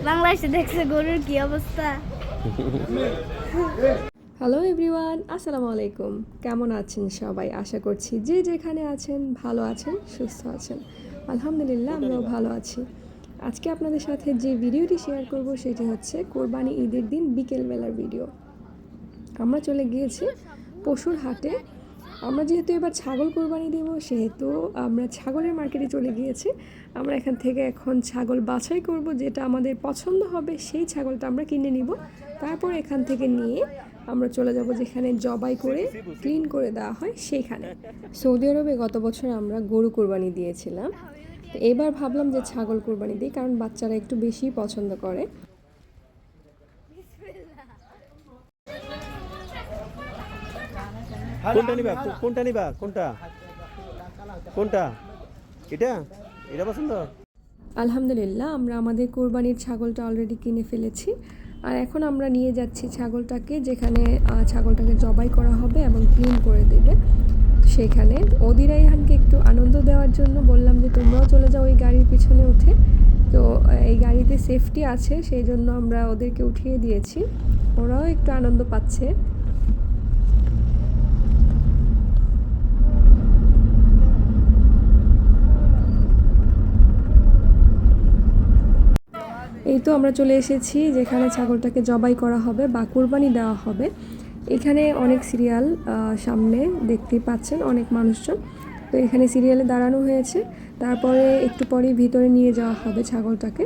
বাংলাদেশে দেখছে গরুর কি অবস্থা। হ্যালো এভরিওয়ান, আসসালামু আলাইকুম। কেমন আছেন সবাই? আশা করছি যে যেখানে আছেন ভালো আছেন, সুস্থ আছেন। আলহামদুলিল্লাহ আমরাও ভালো আছি। আজকে আপনাদের সাথে যে ভিডিওটি শেয়ার করব সেটি হচ্ছে কোরবানি ঈদের দিন বিকেলবেলার ভিডিও। আমরা চলে গিয়েছি পশুর হাটে। আমরা যেহেতু এবার ছাগল কোরবানি দেব সেহেতু আমরা ছাগলের মার্কেটে চলে গিয়েছি। আমরা এখান থেকে এখন ছাগল বাছাই করব, যেটা আমাদের পছন্দ হবে সেই ছাগলটা আমরা কিনে নিব। তারপর এখান থেকে নিয়ে আমরা চলে যাব যেখানে জবাই করে ক্লিন করে দেওয়া হয় সেইখানে। সৌদি আরবে গত বছর আমরা গরু কোরবানি দিয়েছিলাম, তো এবার ভাবলাম যে ছাগল কোরবানি দিই, কারণ বাচ্চারা একটু বেশি পছন্দ করে। কোনটা নিবা কোনটা কোনটা এটা এটা পছন্দ? আলহামদুলিল্লাহ আমরা আমাদের কোরবানির ছাগলটা অলরেডি কিনে ফেলেছি। আর এখন আমরা নিয়ে যাচ্ছি ছাগলটাকে যেখানে ছাগলটাকে জবাই করা হবে এবং ক্লিন করে দেবে সেখানে। ওদি রাইহানকে একটু আনন্দ দেওয়ার জন্য বললাম যে তোমরাও চলে যাও ওই গাড়ির পিছনে উঠে। তো এই গাড়িতে সেফটি আছে সেই জন্য আমরা ওদেরকে উঠিয়ে দিয়েছি, ওরাও একটু আনন্দ পাচ্ছে। এই তো আমরা চলে এসেছি যেখানে ছাগলটাকে জবাই করা হবে বা কুরবানি দেওয়া হবে। এখানে অনেক সিরিয়াল, সামনে দেখতেই পাচ্ছেন অনেক মানুষজন। তো এখানে সিরিয়ালে দাঁড়ানো হয়েছে, তারপরে একটু পরেই ভিতরে নিয়ে যাওয়া হবে ছাগলটাকে।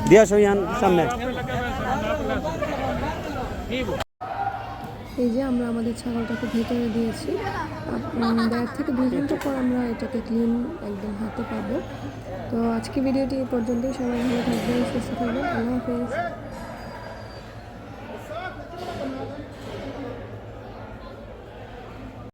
দিয়া সইয়ান সামনে। এই যে আমরা আমাদের ছাগলটাকে ভেতরে দিয়েছি। 1.5 থেকে 2 ঘন্টা পর আমরা এটাকে ক্লিন একদম হাতে পাবো। তো আজকে ভিডিওটি এই পর্যন্তই। সবাই ভালো থাকবেন, সুস্থ থাকবেন। আল্লাহ হাফেজ।